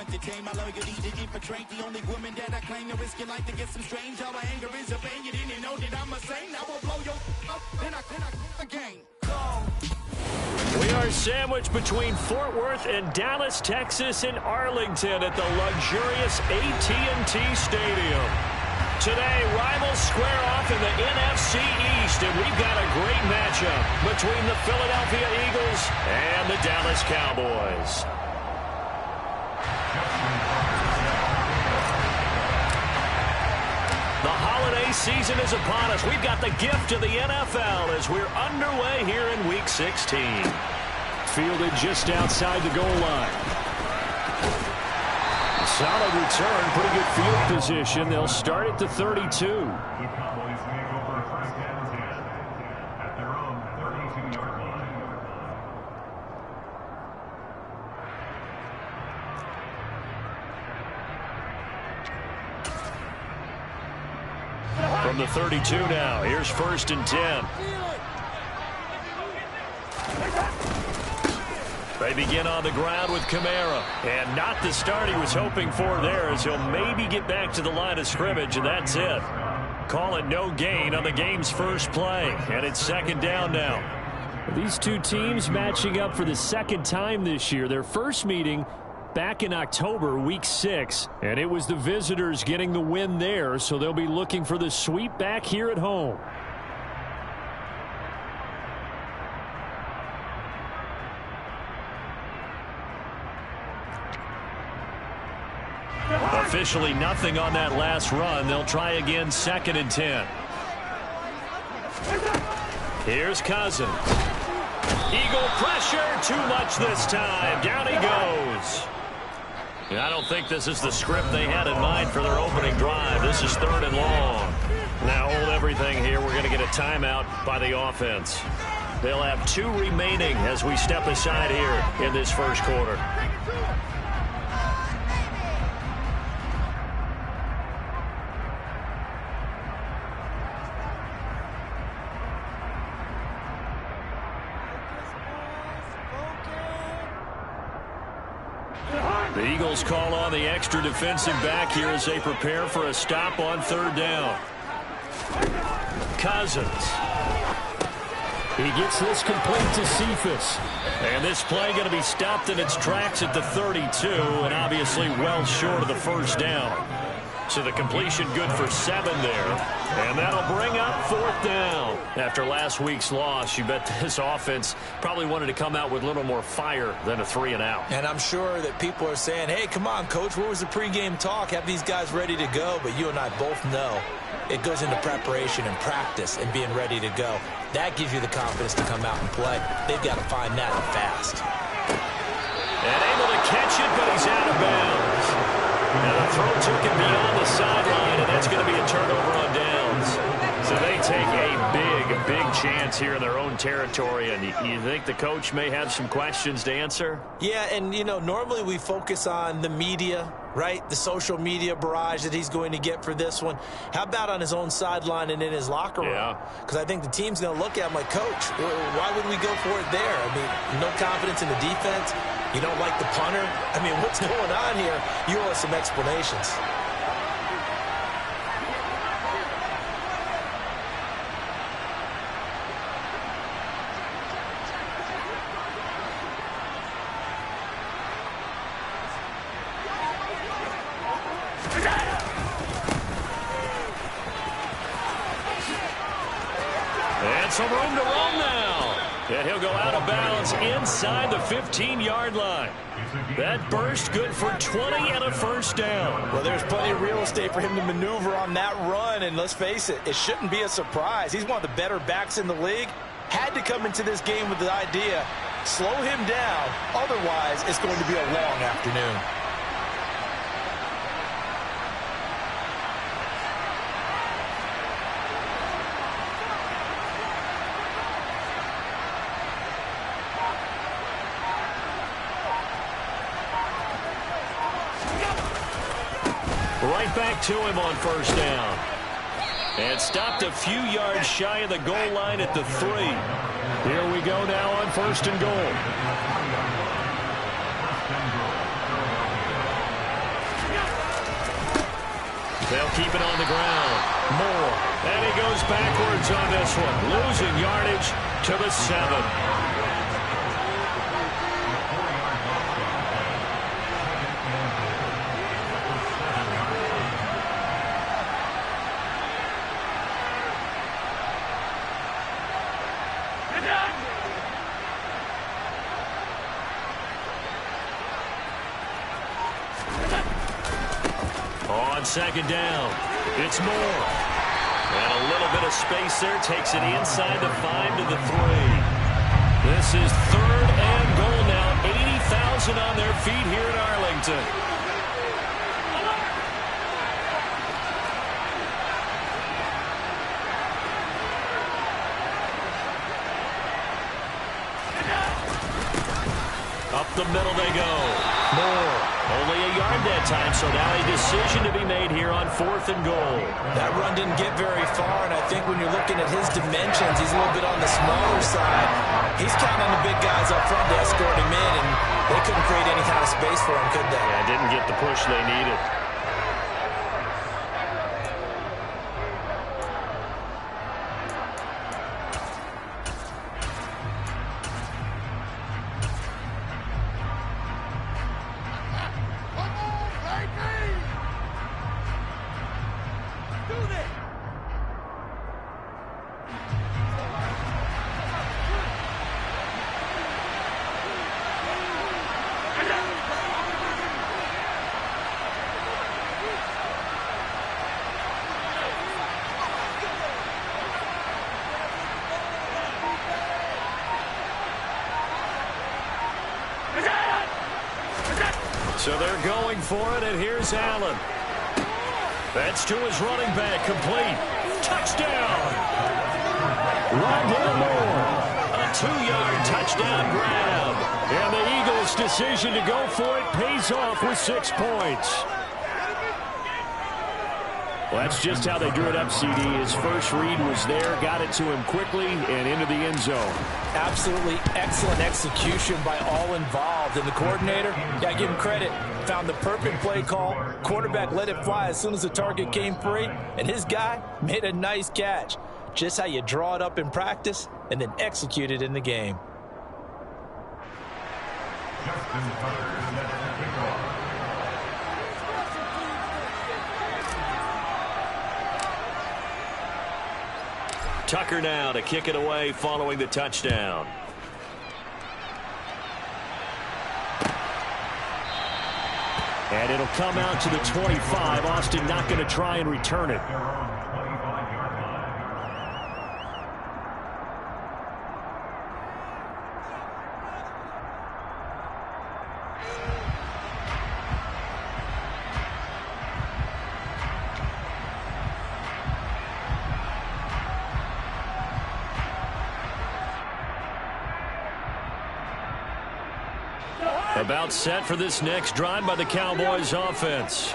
entertain my loyalty to infiltrate. The only woman that I claim to risk your life to get some strange. All my anger is a pain. You didn't know that I'm a saint. I will blow your up, then I again. We are sandwiched between Fort Worth and Dallas, Texas, and Arlington at the luxurious AT&T Stadium. Today, rivals square off in the NFC East, and we've got a great matchup between the Philadelphia Eagles and the Dallas Cowboys. The holiday season is upon us. We've got the gift of the NFL as we're underway here in Week 16. Fielded just outside the goal line. Solid return, pretty good field position. They'll start at the 32. The Cowboys take over first and 10 at their own 32-yard line. From the 32 now, here's first and 10. They begin on the ground with Kamara. And not the start he was hoping for there, as he'll maybe get back to the line of scrimmage, and that's it. Call it no gain on the game's first play. And it's second down now. These two teams matching up for the second time this year. Their first meeting back in October, Week 6. And it was the visitors getting the win there, so they'll be looking for the sweep back here at home. Officially nothing on that last run. They'll try again, second and 10. Here's Cousins. Eagle pressure, too much this time. Down he goes. And I don't think this is the script they had in mind for their opening drive. This is third and long. Now hold everything here. We're going to get a timeout by the offense. They'll have 2 remaining as we step aside here in this first quarter. The Eagles call on the extra defensive back here as they prepare for a stop on third down. Cousins. He gets this complete to Cephas. And this play going to be stopped in its tracks at the 32, and obviously well short of the first down. So the completion good for 7 there. And that'll bring up fourth down. After last week's loss, you bet this offense probably wanted to come out with a little more fire than a 3-and-out. And I'm sure that people are saying, hey, come on, Coach, where was the pregame talk? Have these guys ready to go? But you and I both know it goes into preparation and practice and being ready to go. That gives you the confidence to come out and play. They've got to find that fast. And able to catch it, but he's out of bounds. Now the throw took him beyond the sideline, and that's going to be a turnover on downs. So they take a big chance here in their own territory, and you think the coach may have some questions to answer? Yeah, and, you know, normally we focus on the media, right? The social media barrage that he's going to get for this one. How about on his own sideline and in his locker room? Yeah. Because I think the team's going to look at him like, Coach, why would we go for it there? I mean, no confidence in the defense. You don't like the punter? I mean, what's going on here? You owe us some explanations. And some room to run now. And he'll go out of bounds inside the 15-yard line. That burst good for 20 and a first down. Well, there's plenty of real estate for him to maneuver on that run, and let's face it, it shouldn't be a surprise. He's one of the better backs in the league. Had to come into this game with the idea, slow him down, otherwise it's going to be a long afternoon. Right back to him on first down. And stopped a few yards shy of the goal line at the 3. Here we go now on first and goal. They'll keep it on the ground. Moore. And he goes backwards on this one. Losing yardage to the 7. On second down, it's Moore. And a little bit of space there takes it inside the 5 to the 3. This is 3rd and goal now. 80,000 on their feet here in Arlington. Up the middle they go. Moore. Only a yard that time, so now a decision to be made here on 4th and goal. That run didn't get very far, and I think when you're looking at his dimensions, he's a little bit on the smaller side. He's counting on the big guys up front to escort him in, and they couldn't create any kind of space for him, could they? Yeah, didn't get the push they needed. So they're going for it, and here's Allen. That's to his running back, complete. Touchdown! Rondale Moore. A 2-yard touchdown grab. And the Eagles' decision to go for it pays off with 6 points. Well, that's just how they drew it up, CD. His first read was there, got it to him quickly, and into the end zone. Absolutely excellent execution by all involved. And the coordinator, got to give him credit, found the perfect play call. Quarterback let it fly as soon as the target came free, and his guy made a nice catch. Just how you draw it up in practice and then execute it in the game. Tucker now to kick it away following the touchdown. And it'll come out to the 25. Austin not going to try and return it. About set for this next drive by the Cowboys offense.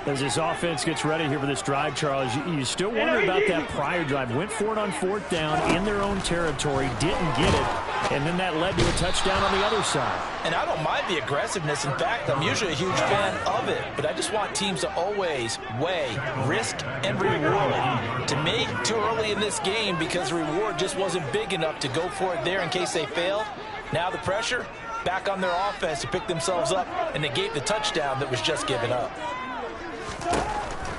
As this offense gets ready here for this drive, Charles, you still wonder about that prior drive. Went for it on 4th down in their own territory, didn't get it, and then that led to a touchdown on the other side. And I don't mind the aggressiveness. In fact, I'm usually a huge fan of it, but I just want teams to always weigh risk and reward. To me, too early in this game because the reward just wasn't big enough to go for it there in case they failed. Now the pressure back on their offense to pick themselves up and negate the touchdown that was just given up.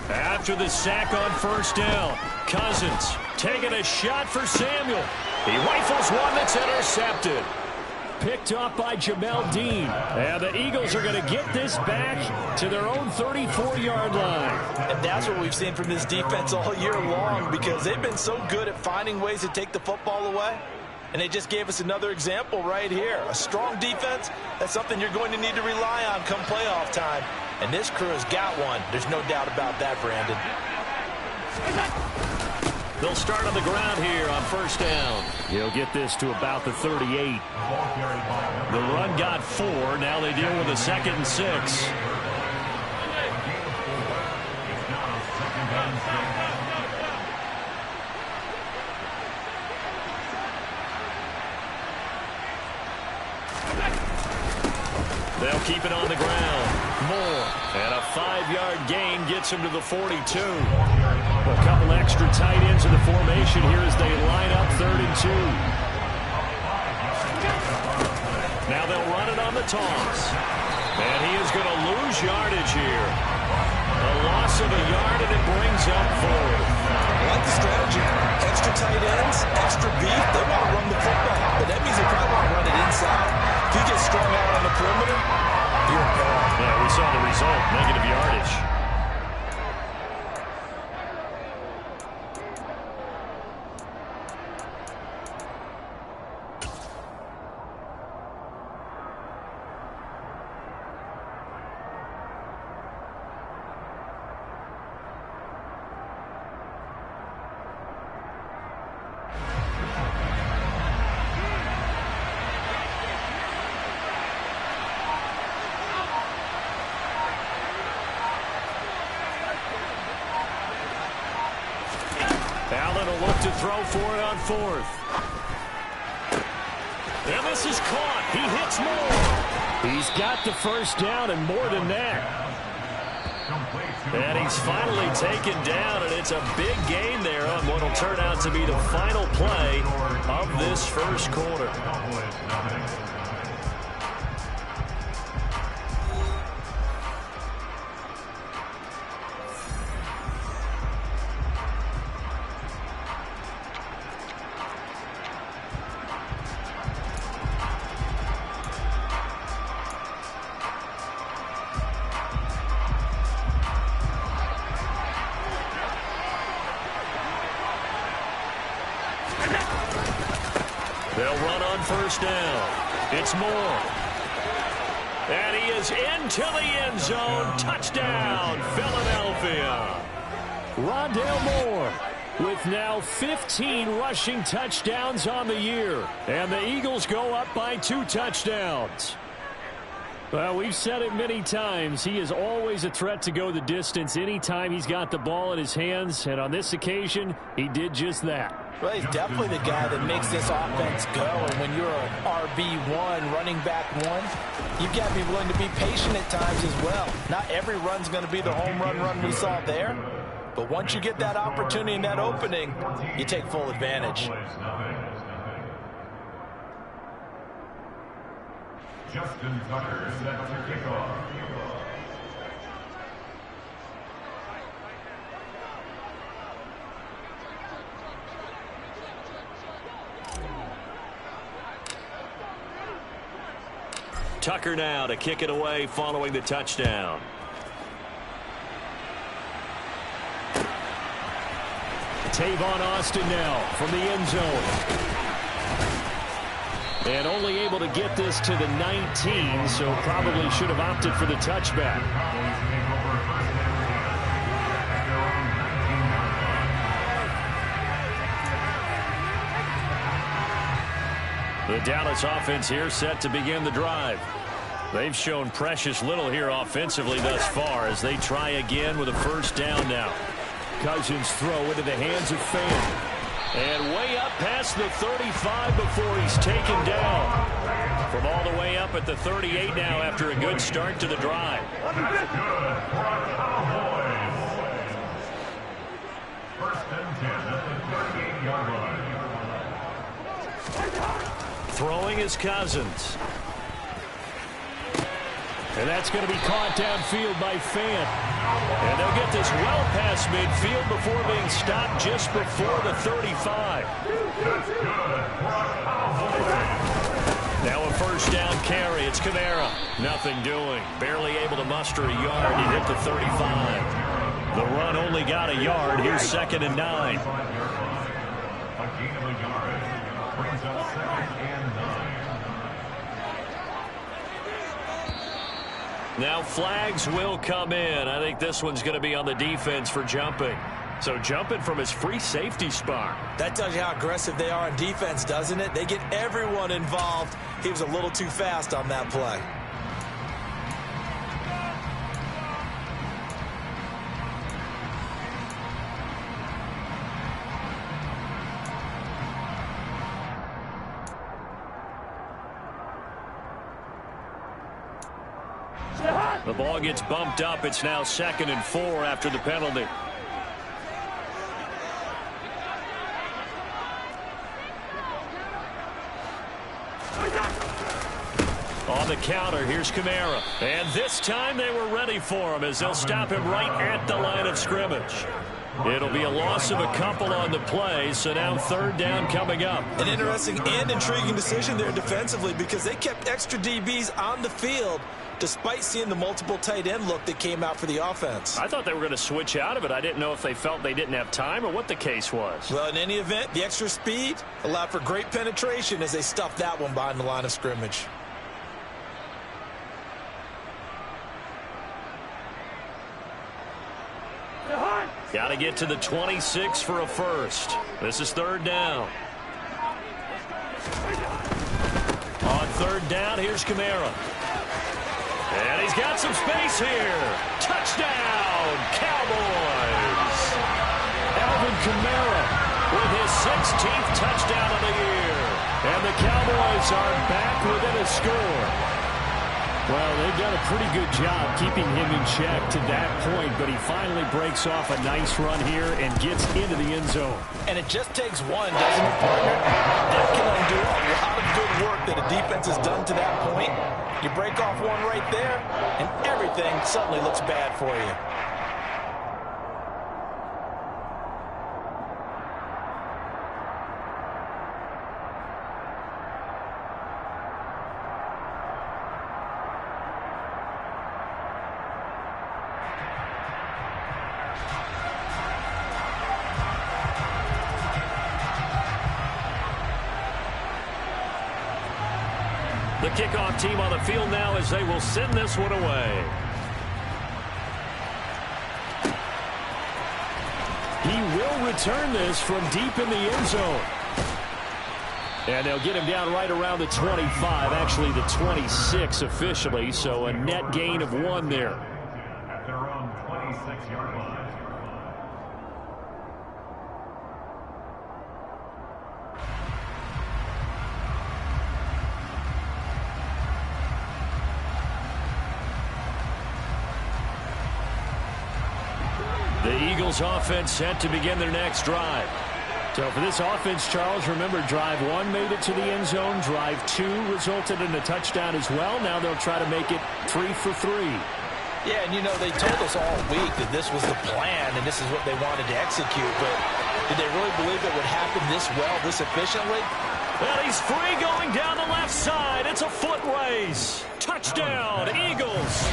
After the sack on 1st down, Cousins taking a shot for Samuel. He rifles one that's intercepted. Picked up by Jamel Dean. And the Eagles are going to get this back to their own 34-yard line. And that's what we've seen from this defense all year long because they've been so good at finding ways to take the football away. And they just gave us another example right here. A strong defense, that's something you're going to need to rely on come playoff time. And this crew has got one. There's no doubt about that, Brandon. They'll start on the ground here on 1st down. He'll get this to about the 38. The run got 4. Now they deal with a 2nd and 6. They'll keep it on the ground. Moore And a 5-yard gain gets him to the 42. A couple extra tight ends in the formation here as they line up 3rd and 2. Now they'll run it on the toss. And he is going to lose yardage here. A loss of a yard, and it brings up 4th. I like the strategy. Extra tight ends, extra beef. They want to run the football, but that means they probably want to run it inside. If you get strung out on the perimeter, you're in peril. Yeah, we saw the result, negative yardage. Allen will look to throw for it on 4th. And this is caught. He hits more. He's got the first down and more than that. And he's finally taken down, and it's a big gain there on what will turn out to be the final play of this first quarter. They'll run on first down. It's Moore. And he is into the end zone. Touchdown, Philadelphia. Rondale Moore with now 15 rushing touchdowns on the year. And the Eagles go up by 2 touchdowns. Well, we've said it many times. He is always a threat to go the distance anytime he's got the ball in his hands. And on this occasion, he did just that. Well, he's definitely the guy that makes this offense go. And when you're an RB1, running back 1, you've got to be willing to be patient at times as well. Not every run's going to be the home run we saw there. But once you get that opportunity and that opening, you take full advantage. Justin Tucker set to kick off. Tucker now to kick it away following the touchdown. Tavon Austin now from the end zone. And only able to get this to the 19, so probably should have opted for the touchback. The Dallas offense here set to begin the drive. They've shown precious little here offensively thus far as they try again with a first down now. Cousins throw into the hands of Fan. And way up past the 35 before he's taken down. From all the way up at the 38 now after a good start to the drive. That's good for our Cowboys. First and 10 at the 38-yard line. Throwing is Cousins. And that's going to be caught downfield by Fan. And they'll get this well past midfield before being stopped just before the 35. That's good for our Cowboys. Now a first down carry. It's Kamara. Nothing doing. Barely able to muster a yard. He hit the 35. The run only got a yard. Here's 2nd and 9. A gain of a yard brings up 2nd and 9. Now flags will come in. I think this one's going to be on the defense for jumping. So jumping from his free safety spot. That tells you how aggressive they are on defense, doesn't it? They get everyone involved. He was a little too fast on that play. The ball gets bumped up. It's now 2nd and 4 after the penalty. On the counter, here's Kamara. And this time they were ready for him as they'll stop him right at the line of scrimmage. It'll be a loss of a couple on the play, so now 3rd down coming up. An interesting and intriguing decision there defensively because they kept extra DBs on the field despite seeing the multiple tight end look that came out for the offense. I thought they were going to switch out of it. I didn't know if they felt they didn't have time or what the case was. Well, in any event, the extra speed allowed for great penetration as they stuffed that one behind the line of scrimmage. Got to get to the 26 for a first. This is 3rd down. On 3rd down, here's Kamara. And he's got some space here. Touchdown, Cowboys. Alvin Kamara with his 16th touchdown of the year. And the Cowboys are back within a score. Well, they've done a pretty good job keeping him in check to that point, but he finally breaks off a nice run here and gets into the end zone. And it just takes one, doesn't it, partner? That can undo a lot of good work that a defense has done to that point. You break off one right there, and everything suddenly looks bad for you. The kickoff team on the field now as they will send this one away. He will return this from deep in the end zone. And they'll get him down right around the 25, actually the 26 officially, so a net gain of 1 there. At their own 26-yard line. The Eagles offense set to begin their next drive. So for this offense, Charles, remember drive 1 made it to the end zone. Drive 2 resulted in a touchdown as well. Now they'll try to make it 3 for 3. Yeah, and you know, they told us all week that this was the plan and this is what they wanted to execute, but did they really believe it would happen this well, this efficiently? Well, he's free going down the left side. It's a foot race. Touchdown, Eagles.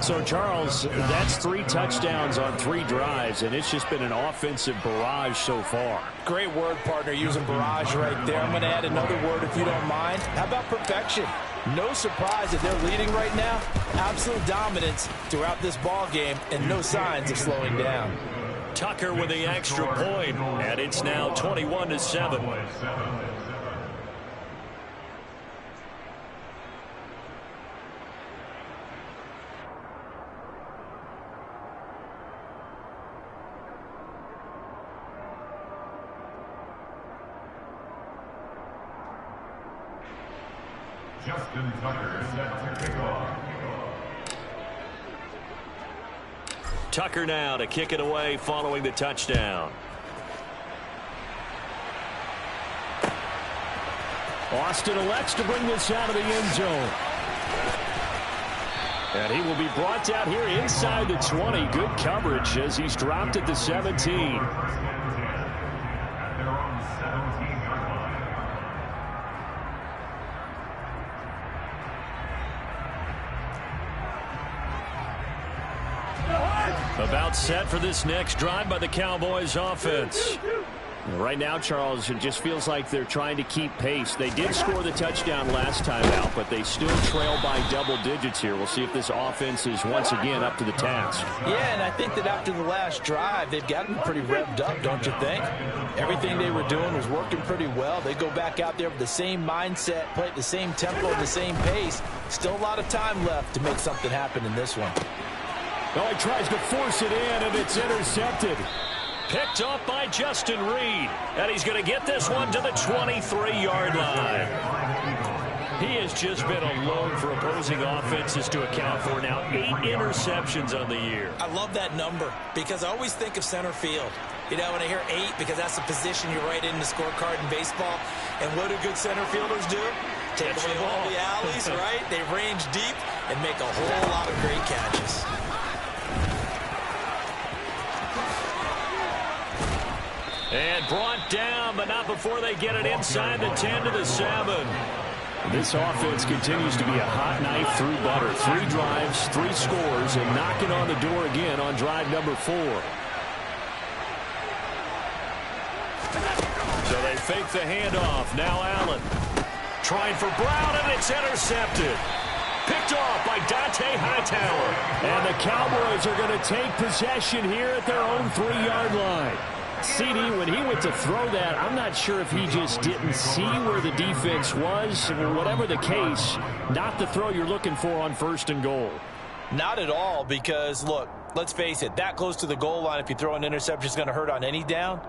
So, Charles, that's 3 touchdowns on 3 drives, and it's just been an offensive barrage so far. Great word, partner, using barrage right there. I'm going to add another word if you don't mind. How about perfection? No surprise that they're leading right now. Absolute dominance throughout this ball game and no signs of slowing down. Tucker with the extra point, and it's now 21-7. Justin Tucker set to kick off. Tucker now to kick it away following the touchdown. Austin elects to bring this out of the end zone. And he will be brought down here inside the 20. Good coverage as he's dropped at the 17. About set for this next drive by the Cowboys offense. Right now, Charles, it just feels like they're trying to keep pace. They did score the touchdown last time out, but they still trail by double digits here. We'll see if this offense is once again up to the task. Yeah, and I think that after the last drive, they've gotten pretty revved up, don't you think? Everything they were doing was working pretty well. They go back out there with the same mindset, play at the same tempo, at the same pace. Still a lot of time left to make something happen in this one. Oh, he tries to force it in, and it's intercepted. Picked off by Justin Reed. And he's going to get this one to the 23-yard line. He has has just been alone for opposing offenses to account for now 8 interceptions on the year. I love that number because I always think of center field. You know, when I hear 8, because that's the position you write in the scorecard in baseball. And what do good center fielders do? Take away all the alleys, right? They range deep and make a whole lot of great catches. And brought down, but not before they get it inside the 10 to the 7. This offense continues to be a hot knife through butter. 3 drives, 3 scores, and knocking on the door again on drive number 4. So they fake the handoff. Now Allen trying for Brown, and it's intercepted. Picked off by Dante Hightower. And the Cowboys are going to take possession here at their own 3-yard line. CD, when he went to throw that, I'm not sure if he just didn't see where the defense was. Whatever the case, not the throw you're looking for on 1st and goal. Not at all, because, look, let's face it, that close to the goal line, if you throw an interception, is going to hurt on any down.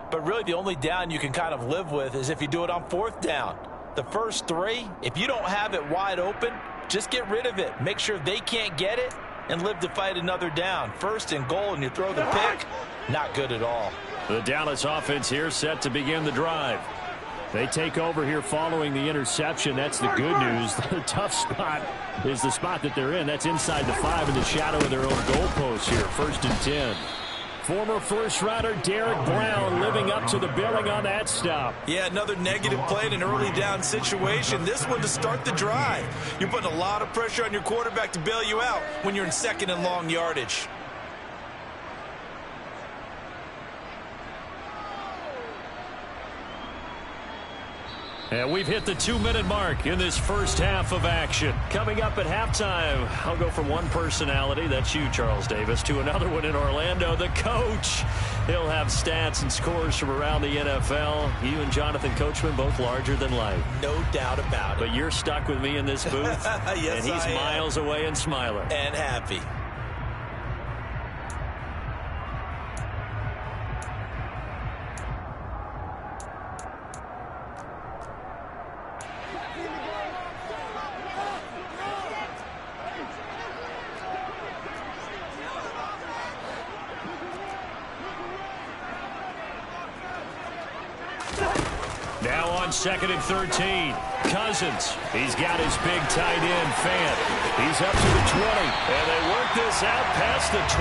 But really, the only down you can kind of live with is if you do it on 4th down. The first 3, if you don't have it wide open, just get rid of it. Make sure they can't get it and live to fight another down. 1st and goal, and you throw the pick, not good at all. The Dallas offense here set to begin the drive. They take over here following the interception. That's the good news. The tough spot is the spot that they're in. That's inside the 5 in the shadow of their own goalpost here. 1st and 10. Former first-rounder Derek Brown living up to the billing on that stop. Yeah, another negative play in an early down situation. This one to start the drive. You're putting a lot of pressure on your quarterback to bail you out when you're in 2nd and long yardage. And we've hit the 2-minute mark in this first half of action. Coming up at halftime, I'll go from one personality, that's you, Charles Davis, to another one in Orlando, the coach. He'll have stats and scores from around the NFL. You and Jonathan Coachman, both larger than life. No doubt about it. But you're stuck with me in this booth. Yes, and he's miles away and smiling. And happy. Now on 2nd and 13. Cousins. He's got his big tight end, Fant. He's up to the 20. And they work this out past the 25.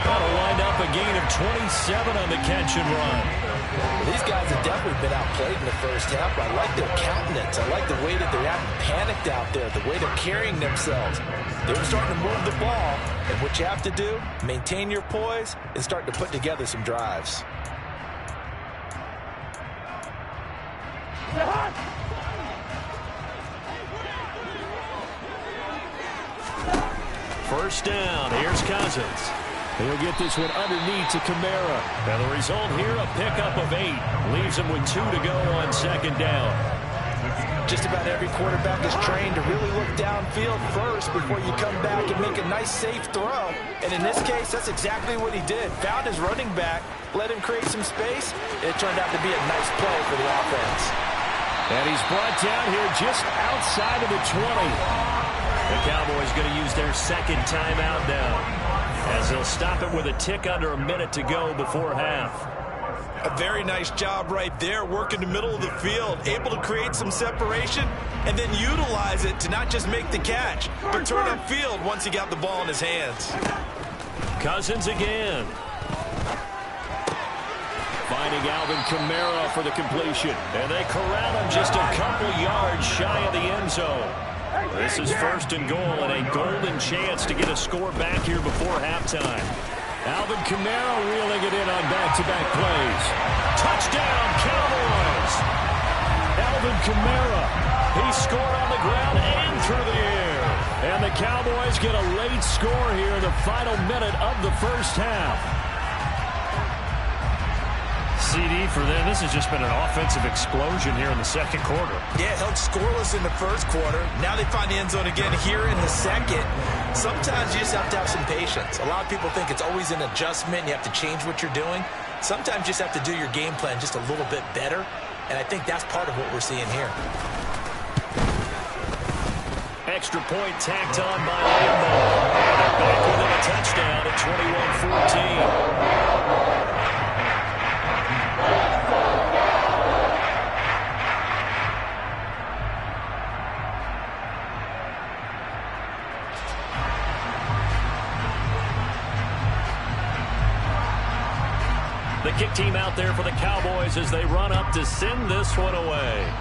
That'll wind up a gain of 27 on the catch and run. Well, these guys have definitely been outplayed in the first half. I like their countenance. I like the way that they're acting panicked out there, the way they're carrying themselves. They're starting to move the ball. And what you have to do, maintain your poise and start to put together some drives. First down. Here's Cousins. He'll get this one underneath to Kamara. And the result here, a pickup of 8. Leaves him with 2 to go on 2nd down. Just about every quarterback is trained to really look downfield first before you come back and make a nice, safe throw. And in this case, that's exactly what he did. Found his running back, let him create some space, and it turned out to be a nice play for the offense. And he's brought down here just outside of the 20. The Cowboys going to use their 2nd timeout now, as they'll stop it with a tick under a minute to go before half. A very nice job right there, working the middle of the field, able to create some separation, and then utilize it to not just make the catch, but turn upfield once he got the ball in his hands. Cousins again. Finding Alvin Kamara for the completion. And they corral him just a couple yards shy of the end zone. This is 1st and goal and a golden chance to get a score back here before halftime. Alvin Kamara reeling it in on back-to-back plays. Touchdown, Cowboys! Alvin Kamara, he scored on the ground and through the air. And the Cowboys get a late score here in the final minute of the first half. CD for them, this has just been an offensive explosion here in the 2nd quarter. Yeah, held scoreless in the 1st quarter. Now they find the end zone again here in the 2nd. Sometimes you just have to have some patience. A lot of people think it's always an adjustment. You have to change what you're doing. Sometimes you just have to do your game plan just a little bit better. And I think that's part of what we're seeing here. extra point tacked on by Lambo. And they're back within a touchdown at 21-14. The kick team out there for the Cowboys as they run up to send this one away.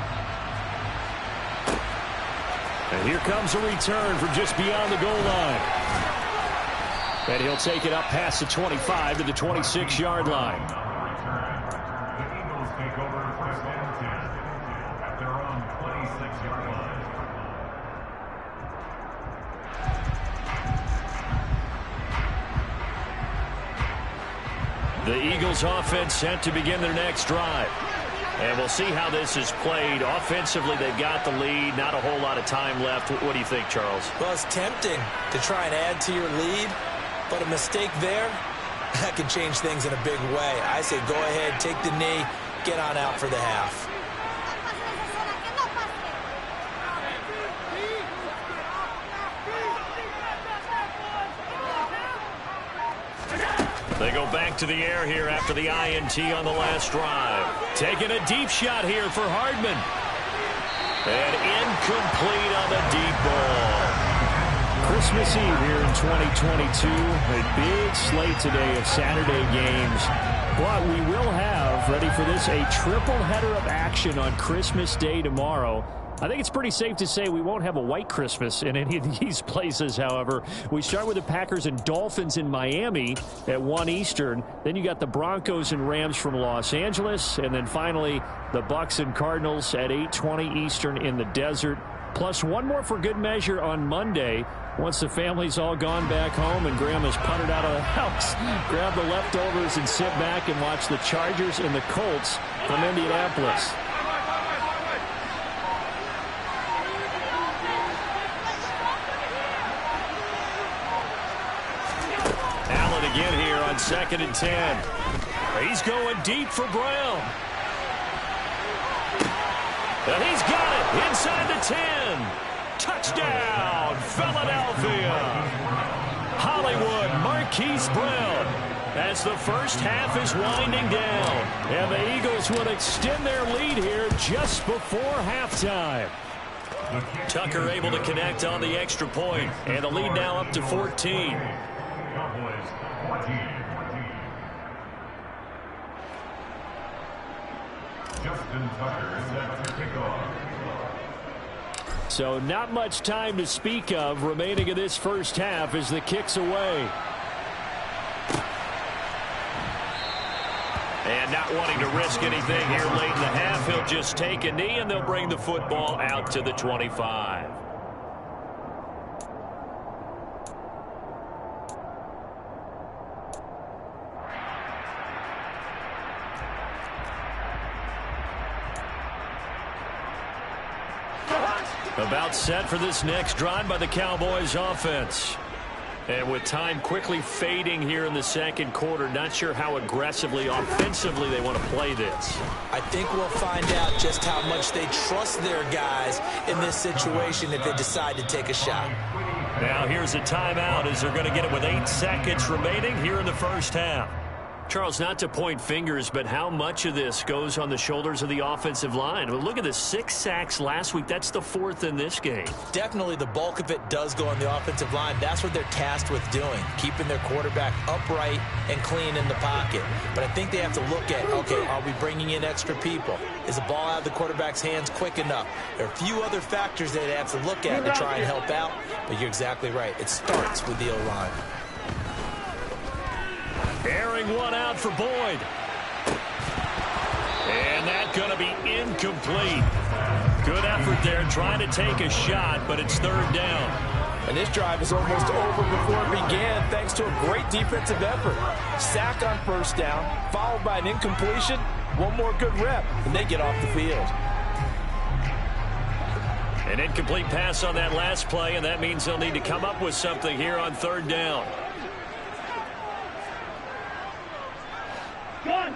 And here comes a return from just beyond the goal line. And he'll take it up past the 25 to the 26-yard line. The Eagles take over first and 10 at their own 26-yard line. The Eagles offense set to begin their next drive. And we'll see how this is played. Offensively, they've got the lead. Not a whole lot of time left. What do you think, Charles? Well, it's tempting to try and add to your lead, but a mistake there, that can change things in a big way. I say go ahead, take the knee, get on out for the half. They go back to the air here after the INT on the last drive. Taking a deep shot here for Hardman. And incomplete on the deep ball. Christmas Eve here in 2022. A big slate today of Saturday games. But we will have, ready for this, a triple header of action on Christmas Day tomorrow. I think it's pretty safe to say we won't have a white Christmas in any of these places, however. We start with the Packers and Dolphins in Miami at 1 Eastern. Then you got the Broncos and Rams from Los Angeles. And then finally, the Bucs and Cardinals at 8:20 Eastern in the desert. Plus one more for good measure on Monday. Once the family's all gone back home and Grandma's puttered out of the house, grab the leftovers and sit back and watch the Chargers and the Colts from Indianapolis. Again here on 2nd and 10. He's going deep for Brown. And he's got it inside the 10. Touchdown, Philadelphia. Hollywood Marquise Brown as the first half is winding down. And the Eagles will extend their lead here just before halftime. Tucker able to connect on the extra point, and the lead now up to 14. Cowboys 14. Justin Tucker is set to kick off. So not much time to speak of remaining in this first half as the kick's away. And not wanting to risk anything here late in the half, he'll just take a knee and they'll bring the football out to the 25. About set for this next drive by the Cowboys offense. And with time quickly fading here in the second quarter, not sure how aggressively, offensively they want to play this. I think we'll find out just how much they trust their guys in this situation if they decide to take a shot. Now here's a timeout as they're going to get it with 8 seconds remaining here in the first half. Charles, not to point fingers, but how much of this goes on the shoulders of the offensive line? Well, look at the 6 sacks last week. That's the 4th in this game. Definitely the bulk of it does go on the offensive line. That's what they're tasked with doing, keeping their quarterback upright and clean in the pocket. But I think they have to look at, okay, are we bringing in extra people? Is the ball out of the quarterback's hands quick enough? There are a few other factors they have to look at to try and help out, but you're exactly right. It starts with the O-line. Airing one out for Boyd. And that's going to be incomplete. Good effort there trying to take a shot, but it's 3rd down. And this drive is almost over before it began thanks to a great defensive effort. Sack on 1st down, followed by an incompletion. One more good rep, and they get off the field. An incomplete pass on that last play, and that means they'll need to come up with something here on 3rd down. Gun.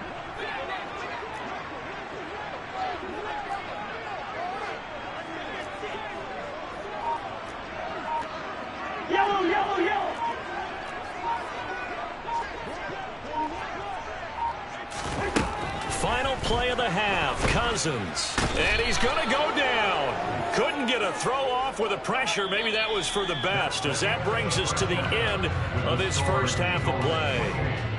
play of the half. Cousins. And he's going to go down. Couldn't get a throw off with the pressure. Maybe that was for the best, as that brings us to the end of this first half of play.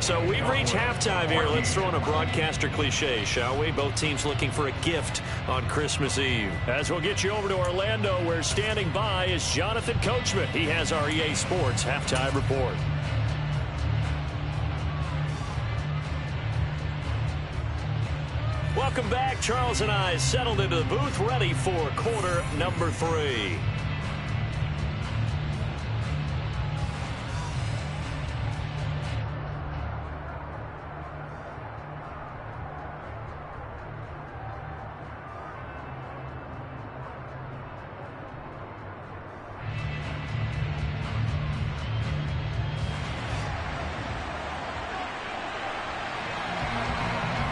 So we've reached halftime here. Let's throw in a broadcaster cliche, shall we? Both teams looking for a gift on Christmas Eve. As we'll get you over to Orlando, where standing by is Jonathan Coachman. He has our EA Sports halftime report. Welcome back. Charles and I settled into the booth, ready for quarter number 3.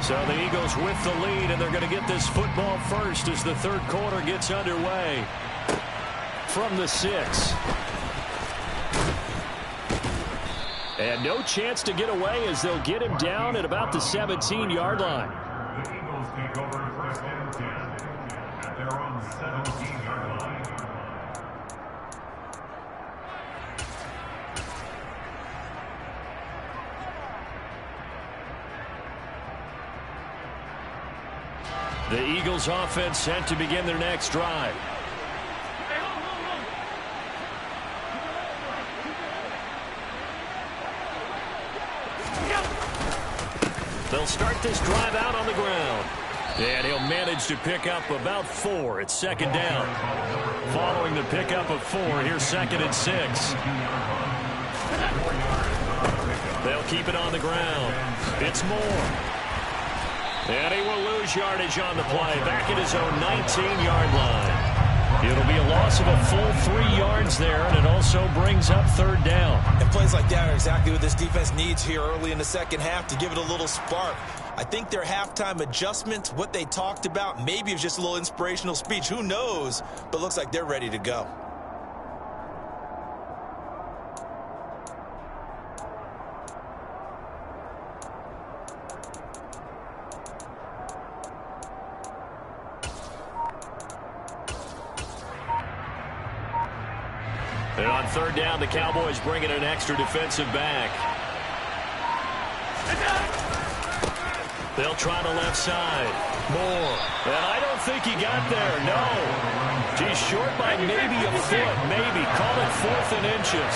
So the Eagles with the lead, and they're going to get this football first as the third quarter gets underway. From the 6. And no chance to get away as they'll get him down at about the 17-yard line. The Eagles take over first and 10 at their own 17-yard line. The Eagles offense set to begin their next drive. They'll start this drive out on the ground. And he'll manage to pick up about 4. It's second down. Following the pickup of 4, here's second and 6. They'll keep it on the ground. It's Moore. And he will lose yardage on the play, back at his own 19-yard line. It'll be a loss of a full 3 yards there, and it also brings up third down. And plays like that are exactly what this defense needs here early in the second half to give it a little spark. I think their halftime adjustments, what they talked about, maybe it was just a little inspirational speech. Who knows? But looks like they're ready to go. And on third down, the Cowboys bring in an extra defensive back. They'll try the left side. Moore. And I don't think he got there. No. He's short by maybe a foot. Maybe. Call it 4th and inches.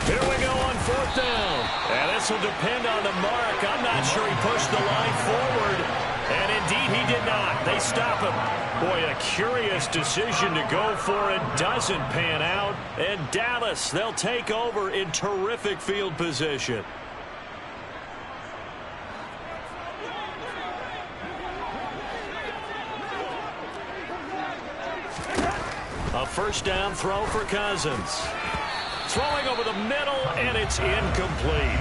Here we go on 4th down. And this will depend on the mark. I'm not sure he pushed the line forward. And indeed he did not. They stop him. Boy, a curious decision to go for it. Doesn't pan out. And Dallas, they'll take over in terrific field position. A first down throw for Cousins. Throwing over the middle, and it's incomplete.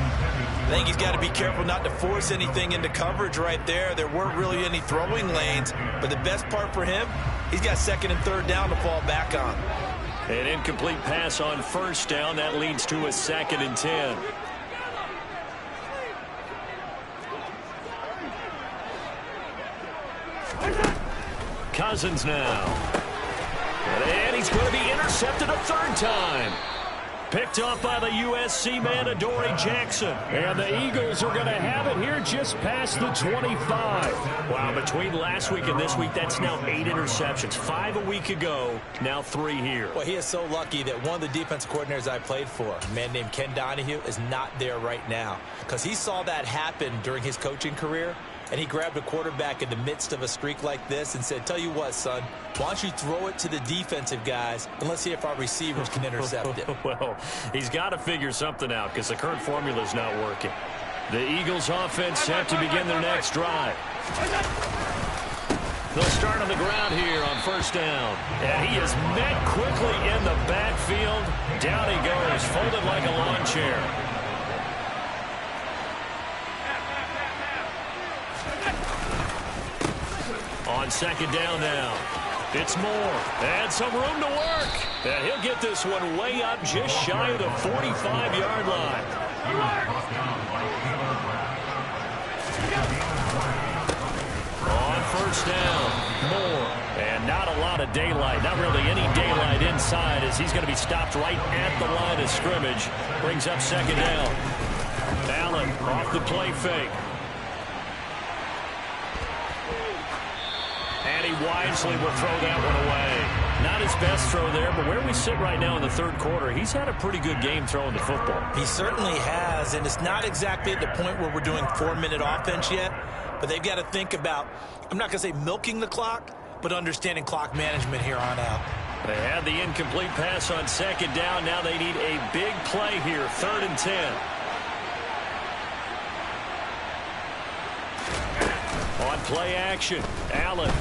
I think he's got to be careful not to force anything into coverage right there. There weren't really any throwing lanes, but the best part for him, he's got second and third down to fall back on. An incomplete pass on first down. That leads to a 2nd and 10. Cousins now. And he's going to be intercepted a third time. Picked off by the USC man, Adoree Jackson. And the Eagles are going to have it here just past the 25. Wow, between last week and this week, that's now 8 interceptions. 5 a week ago, now 3 here. Well, he is so lucky that one of the defensive coordinators I played for, a man named Ken Donahue, is not there right now. Because he saw that happen during his coaching career, and he grabbed a quarterback in the midst of a streak like this and said, tell you what, son, why don't you throw it to the defensive guys, and let's see if our receivers can intercept it. Well, he's got to figure something out because the current formula is not working. The Eagles offense set to begin their next drive. They'll start on the ground here on first down. And he is met quickly in the backfield. Down he goes, folded like a lawn chair. On second down now. It's Moore. And some room to work. And he'll get this one way up just shy of the 45-yard line. On first down, Moore. And not a lot of daylight. Not really any daylight inside as he's going to be stopped right at the line of scrimmage. Brings up second down. Allen off the play fake. And he wisely will throw that one away. Not his best throw there, but where we sit right now in the third quarter, he's had a pretty good game throwing the football. He certainly has, and it's not exactly at the point where we're doing 4-minute offense yet, but they've got to think about, I'm not going to say milking the clock, but understanding clock management here on out. They had the incomplete pass on second down. Now they need a big play here, 3rd and 10. On play action, Allen.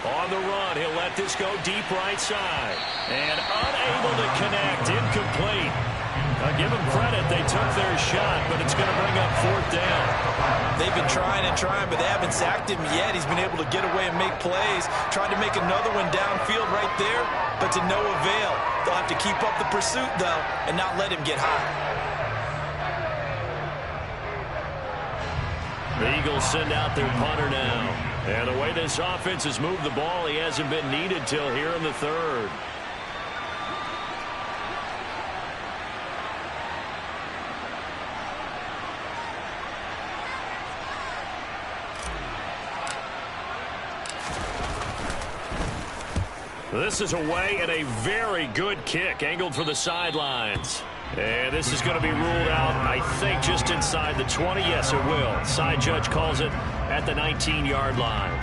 On the run, he'll let this go deep right side. And unable to connect, incomplete. Give them credit, they took their shot, but it's going to bring up 4th down. They've been trying and trying, but they haven't sacked him yet. He's been able to get away and make plays. Tried to make another one downfield right there, but to no avail. They'll have to keep up the pursuit, though, and not let him get high. The Eagles send out their punter now. And the way this offense has moved the ball, he hasn't been needed till here in the 3rd. This is away and a very good kick, angled for the sidelines. And this is going to be ruled out, I think, just inside the 20. Yes, it will. Side judge calls it at the 19-yard line.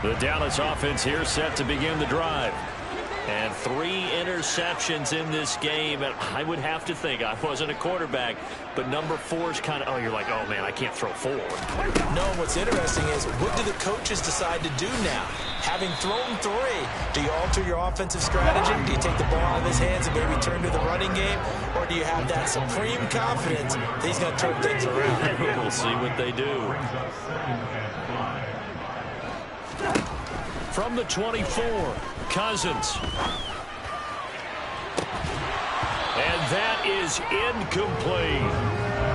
The Dallas offense here set to begin the drive. And 3 interceptions in this game. And I would have to think, I wasn't a quarterback, but number 4 is kind of, oh, you're like, oh, man, I can't throw 4. No, what's interesting is, what do the coaches decide to do now? Having thrown 3, do you alter your offensive strategy? Do you take the ball out of his hands and maybe turn to the running game? Or do you have that supreme confidence that he's going to turn things around? We'll see what they do. From the 24, Cousins. And that is incomplete.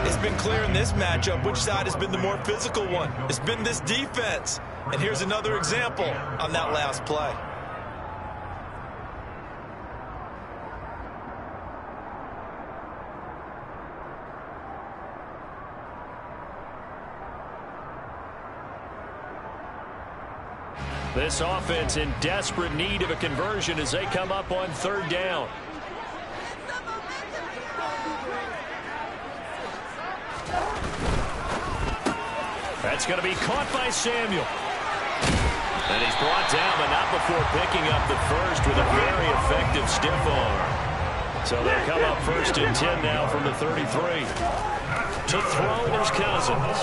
It's been clear in this matchup which side has been the more physical one. It's been this defense. And here's another example on that last play. This offense in desperate need of a conversion as they come up on 3rd down. That's going to be caught by Samuel. And he's brought down, but not before picking up the first with a very effective stiff arm. So they'll come up 1st and 10 now from the 33. To throw, there's Cousins.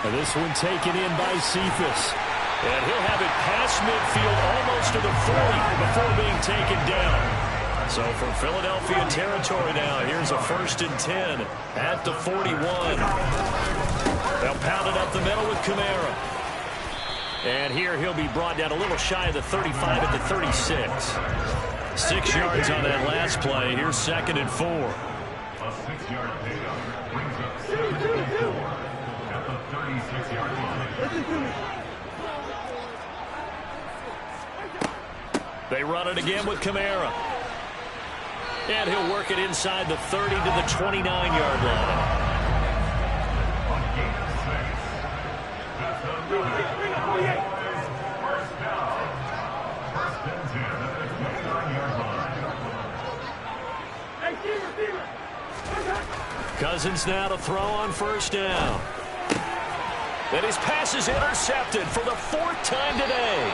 And this one taken in by Cephas. And he'll have it past midfield almost to the 40 before being taken down. So from Philadelphia territory now, here's a 1st and 10 at the 41. They'll pound it up the middle with Kamara. And here he'll be brought down a little shy of the 35 at the 36. 6 yards on that last play. Here's 2nd and 4. A 6-yard pickup brings up 7th and 4 at the 36-yard line. They run it again with Kamara. And he'll work it inside the 30 to the 29-yard line. On game 6. That's another first down. 1st and 10 at the 29-yard line. Cousins now to throw on 1st down. And his pass is intercepted for the 4th time today.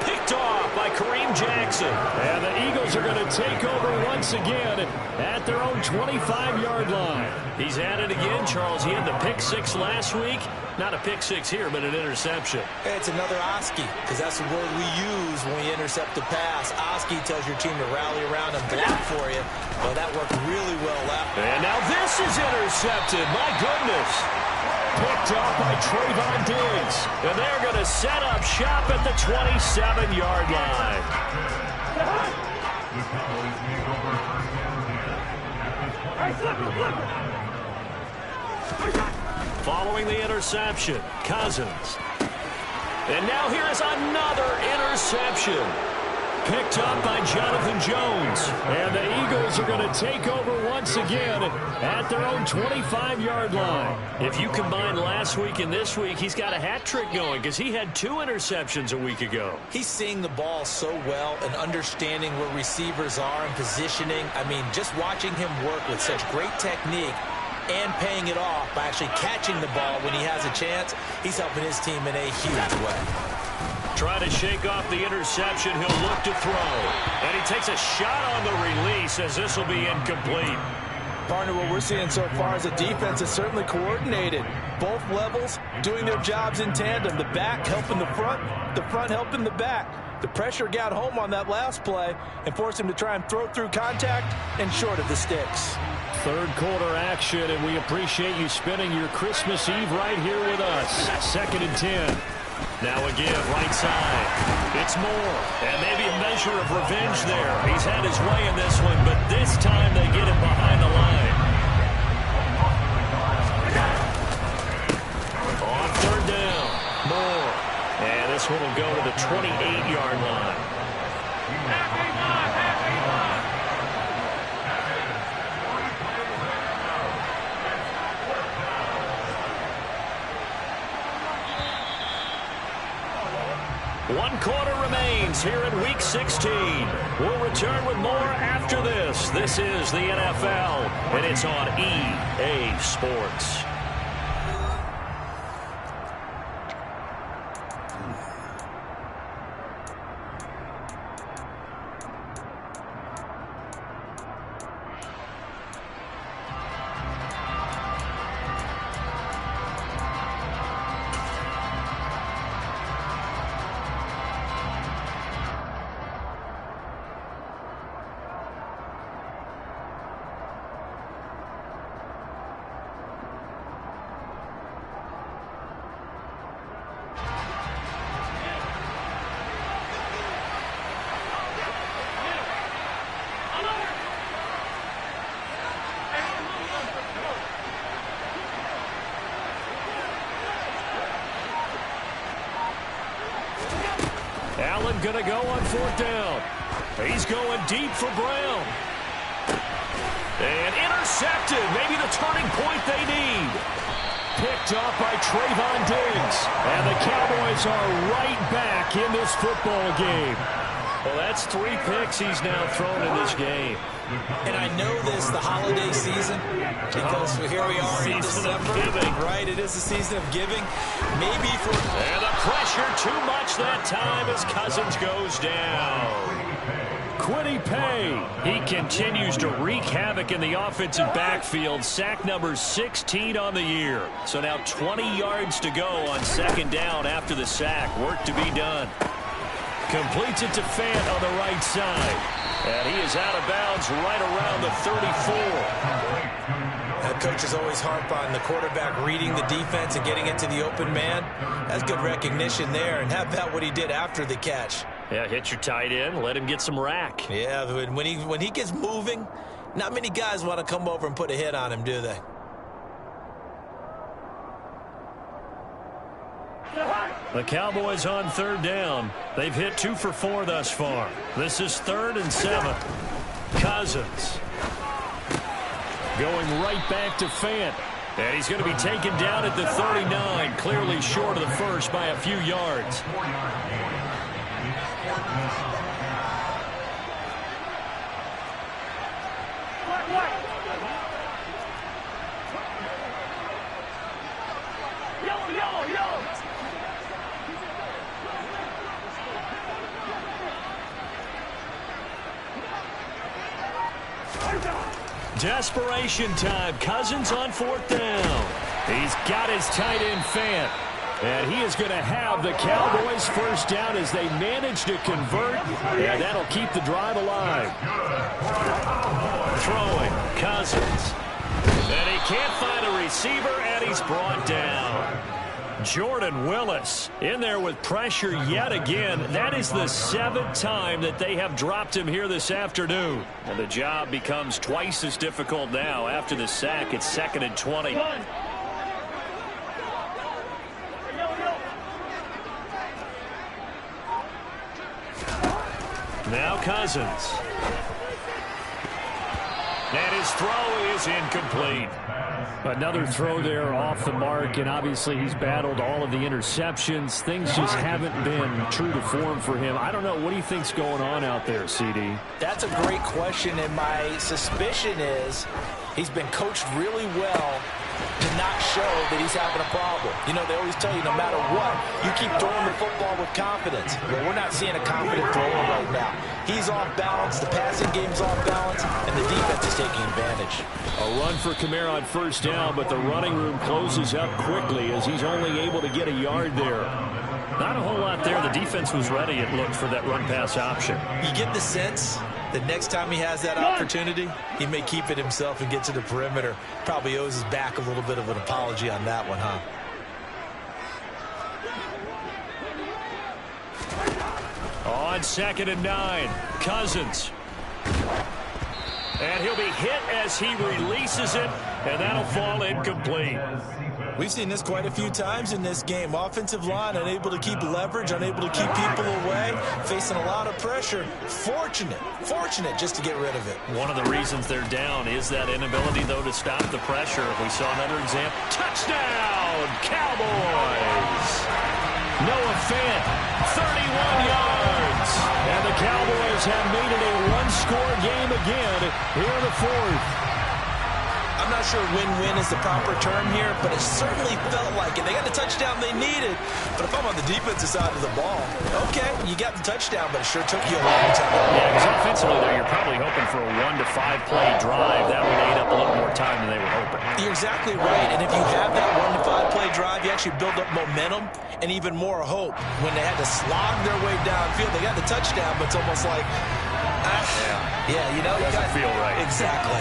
Picked off by Kareem Jackson. And the Eagles are going to take over once again at their own 25-yard line. He's at it again, Charles. He had the pick six last week. Not a pick six here, but an interception. Hey, it's another Oski, because that's the word we use when we intercept the pass. Oski tells your team to rally around and block for you. Well, that worked really well out. And now this is intercepted. My goodness. Picked off by Trayvon Diggs. And they're going to set up shop at the 27-yard line. The Cowboys make over first down at the Following the interception, Cousins. And now here is another interception. Picked up by Jonathan Jones. And the Eagles are going to take over once again at their own 25-yard line. If you combine last week and this week, he's got a hat trick going because he had 2 interceptions a week ago. He's seeing the ball so well and understanding where receivers are and positioning. I mean, just watching him work with such great technique and paying it off by actually catching the ball when he has a chance, he's helping his team in a huge way. Trying to shake off the interception, he'll look to throw. And he takes a shot on the release as this will be incomplete. Partner, what we're seeing so far is a defense is certainly coordinated. Both levels doing their jobs in tandem. The back helping the front helping the back. The pressure got home on that last play and forced him to try and throw through contact and short of the sticks. Third quarter action, and we appreciate you spending your Christmas Eve right here with us. 2nd and 10. Now again, right side. It's Moore. And maybe a measure of revenge there. He's had his way in this one, but this time they get him behind the line. On 3rd down, Moore. And this one will go to the 28-yard line. One quarter remains here in Week 16. We'll return with more after this. This is the NFL, and it's on EA Sports. Allen going to go on 4th down. He's going deep for Brown. And intercepted. Maybe the turning point they need. Picked off by Trayvon Diggs. And the Cowboys are right back in this football game. Well, that's 3 picks he's now thrown in this game. And I know this, the holiday season, because here we are in December, right? It is the season of giving. Maybe for... And the pressure too much that time as Cousins goes down. Quiddy Pay. He continues to wreak havoc in the offensive backfield. Sack number 16 on the year. So now 20 yards to go on 2nd down after the sack. Work to be done. Completes it to Fant on the right side. And he is out of bounds right around the 34. That coach is always harp on the quarterback reading the defense and getting it to the open man. That's good recognition there. And how about what he did after the catch? Yeah, hit your tight end, let him get some rack. Yeah, when he gets moving, not many guys want to come over and put a hit on him, do they? The Cowboys on 3rd down. They've hit 2 for 4 thus far. This is 3rd and 7. Cousins going right back to Fant. And he's going to be taken down at the 39, clearly short of the first by a few yards. Desperation time. Cousins on 4th down. He's got his tight end fan. And he is going to have the Cowboys first down as they manage to convert. And that'll keep the drive alive. Throwing, Cousins. And he can't find a receiver, and he's brought down. Jordan Willis in there with pressure yet again. That is the 7th time that they have dropped him here this afternoon. And the job becomes twice as difficult now after the sack. It's 2nd and 20. Now Cousins. And his throw is incomplete. Another throw there off the mark, and obviously he's battled all of the interceptions. Things just haven't been true to form for him. I don't know. What do you think's going on out there, CD? That's a great question, and my suspicion is he's been coached really well to not show that he's having a problem. You know, they always tell you no matter what, you keep throwing the football with confidence. Well, we're not seeing a confident thrower right now. He's off balance, the passing game's off balance, and the defense is taking advantage. A run for Kamara on 1st down, but the running room closes up quickly as he's only able to get a yard there. Not a whole lot there. The defense was ready, it looked, for that run-pass option. You get the sense that next time he has that opportunity, he may keep it himself and get to the perimeter. Probably owes his back a little bit of an apology on that one, huh? On 2nd and 9, Cousins. And he'll be hit as he releases it, and that'll fall incomplete. We've seen this quite a few times in this game. Offensive line unable to keep leverage, unable to keep people away, facing a lot of pressure. Fortunate just to get rid of it. One of the reasons they're down is that inability, though, to stop the pressure. We saw another example. Touchdown, Cowboys! Noah Fant, 31 yards. And the Cowboys have made it a one-score game again here in the 4th. I'm not sure win-win is the proper term here, but it certainly felt like it. They got the touchdown they needed, but if I'm on the defensive side of the ball, okay, you got the touchdown, but it sure took you a long time. Yeah, because offensively, though, you're probably hoping for a 1 to 5 play drive. That would eat up a little more time than they were hoping. You're exactly right, and if you have that 1 to 5 play drive, you actually build up momentum and even more hope. When they had to slog their way downfield, they got the touchdown, but it's almost like, you know, it doesn't feel right. Exactly.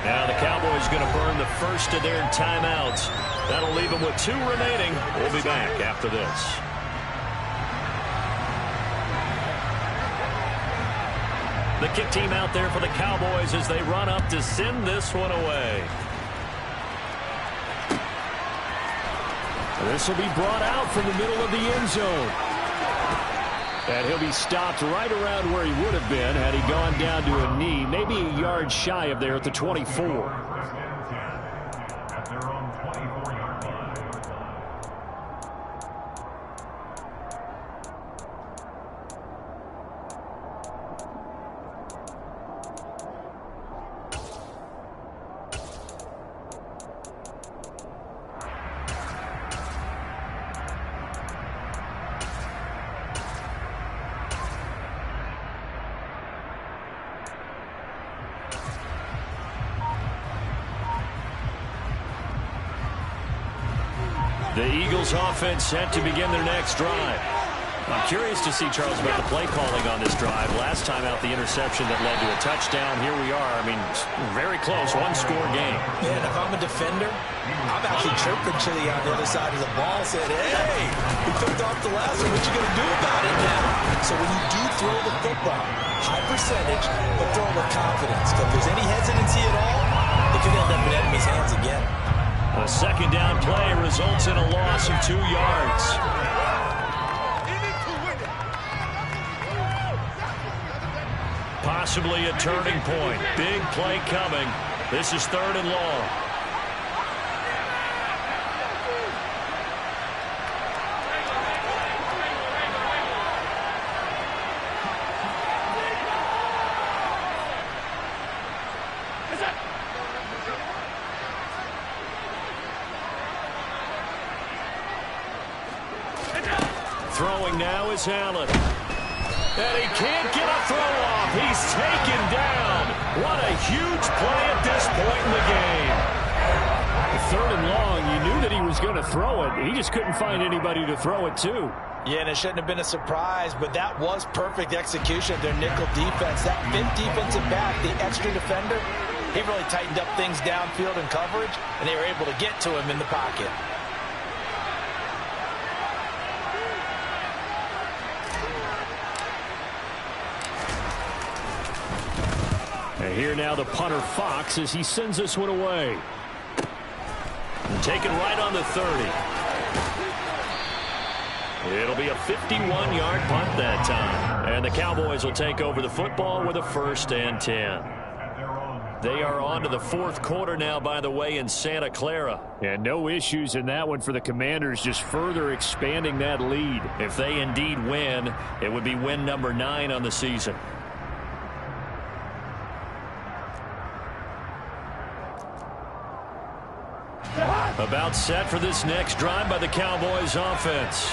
Now the Cowboys going to burn the first of their timeouts. That'll leave them with 2 remaining. We'll be back after this. The kick team out there for the Cowboys as they run up to send this one away. This will be brought out from the middle of the end zone. And he'll be stopped right around where he would have been had he gone down to a knee, maybe a yard shy of there at the 24. The Eagles offense set to begin their next drive. I'm curious to see, Charles, about the play calling on this drive. Last time out, the interception that led to a touchdown. Here we are. I mean, very close, one-score game. Man, if I'm a defender, I'm actually chirping Chili on the other side of the ball, saying, hey, we picked off the last one. What you going to do about it now? So when you do throw the football, high percentage, but throw it with confidence. If there's any hesitancy at all, it could end up in enemy's hands again. A second down play results in a loss of 2 yards. Possibly a turning point. Big play coming. This is 3rd and long. Throwing now is Allen. And he can't get a throw off. He's taken down. What a huge play at this point in the game. 3rd and long, you knew that he was going to throw it. He just couldn't find anybody to throw it to. Yeah, and it shouldn't have been a surprise, but that was perfect execution of their nickel defense. That 5th defensive back, the extra defender, he really tightened up things downfield in coverage, and they were able to get to him in the pocket. And here now the punter Fox as he sends this one away. And taken right on the 30. It'll be a 51-yard punt that time. And the Cowboys will take over the football with a 1st and 10. They are on to the 4th quarter now, by the way, in Santa Clara. And no issues in that one for the Commanders, just further expanding that lead. If they indeed win, it would be win number 9 on the season. About set for this next drive by the Cowboys offense.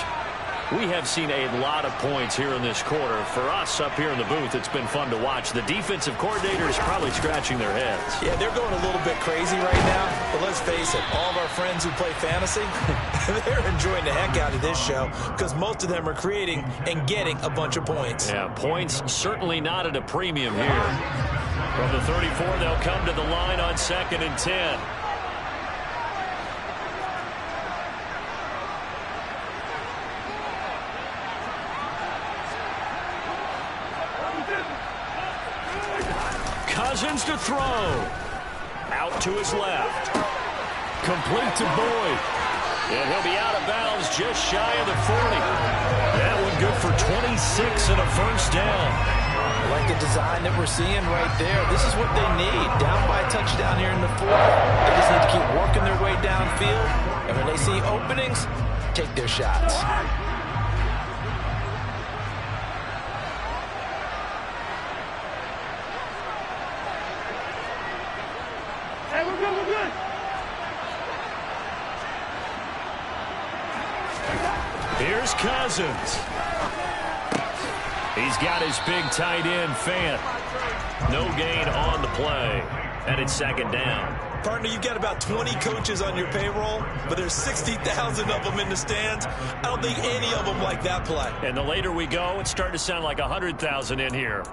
We have seen a lot of points here in this quarter. For us up here in the booth, it's been fun to watch. The defensive coordinator is probably scratching their heads. Yeah, they're going a little bit crazy right now. But let's face it, all of our friends who play fantasy, they're enjoying the heck out of this show because most of them are creating and getting a bunch of points. Yeah, points certainly not at a premium here. From the 34, they'll come to the line on 2nd and 10. Cousins to throw. Out to his left. Complete to Boyd. And he'll be out of bounds just shy of the 40. That one good for 26 and a 1st down. I like the design that we're seeing right there. This is what they need. Down by a touchdown here in the 4th. They just need to keep working their way downfield. And when they see openings, take their shots. Here's Cousins. He's got his big tight end, Fant. No gain on the play. And it's 2nd down. Partner, you've got about 20 coaches on your payroll, but there's 60,000 of them in the stands. I don't think any of them like that play. And the later we go, it's starting to sound like 100,000 in here.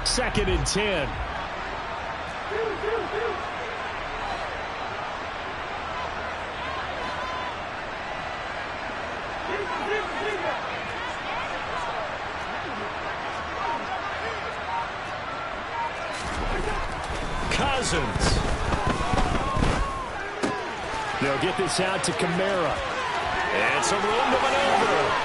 Second and 10. Cousins. They'll get this out to Kamara. And some room to maneuver.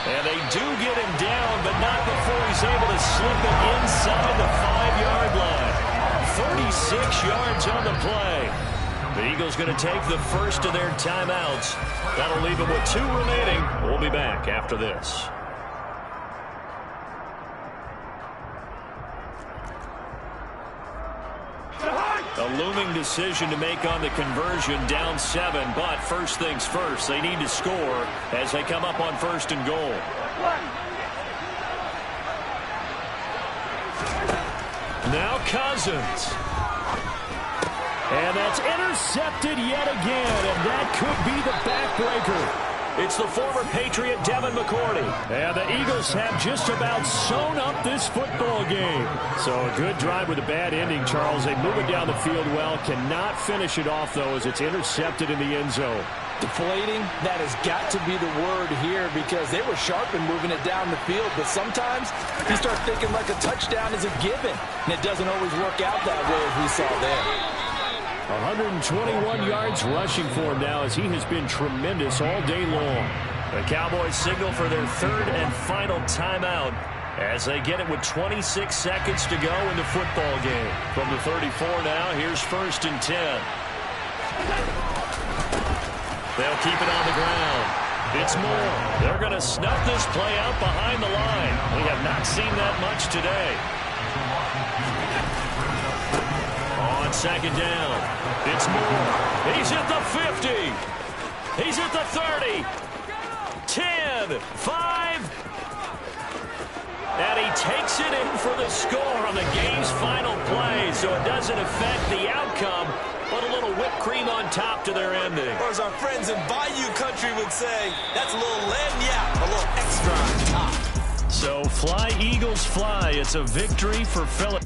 And they do get him down, but not before he's able to slip it inside the 5-yard line. 36 yards on the play. The Eagles going to take the first of their timeouts. That'll leave them with 2 remaining. We'll be back after this. A looming decision to make on the conversion, down 7, but first things first, they need to score as they come up on 1st and goal. Now Cousins. And that's intercepted yet again, and that could be the backbreaker. It's the former Patriot Devin McCourty. And the Eagles have just about sewn up this football game. So a good drive with a bad ending, Charles. They move it down the field well. Cannot finish it off, though, as it's intercepted in the end zone. Deflating, that has got to be the word here because they were sharp in moving it down the field. But sometimes you start thinking like a touchdown is a given. And it doesn't always work out that way as we saw there. 121 yards rushing for him now as he has been tremendous all day long. The Cowboys signal for their 3rd and final timeout as they get it with 26 seconds to go in the football game. From the 34 now, here's 1st and 10. They'll keep it on the ground. It's Moore. They're going to snuff this play out behind the line. We have not seen that much today. On second down. It's Moore. He's at the 50. He's at the 30. 10, 5. And he takes it in for the score on the game's final play, so it doesn't affect the outcome, but a little whipped cream on top to their ending. Or as our friends in Bayou Country would say, that's a little lagniappe, a little extra on top. So fly, Eagles, fly. It's a victory for Philip.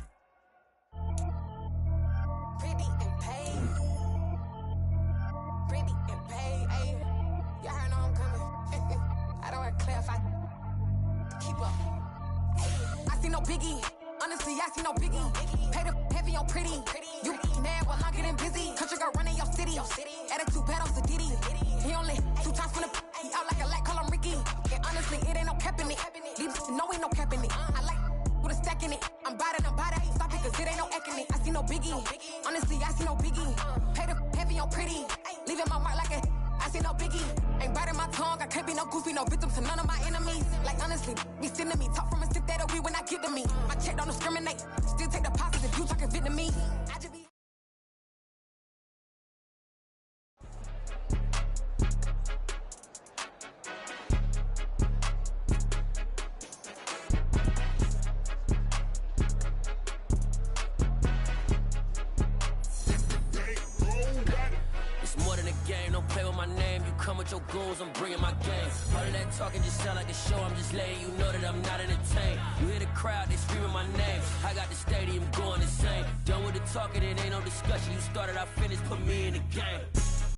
I'm bringing my game. All of that talking just sound like a show. I'm just letting you know that I'm not entertained. You hear the crowd, they screaming my name. I got the stadium going insane. Done with the talking, it ain't no discussion. You started, I finished, put me in the game.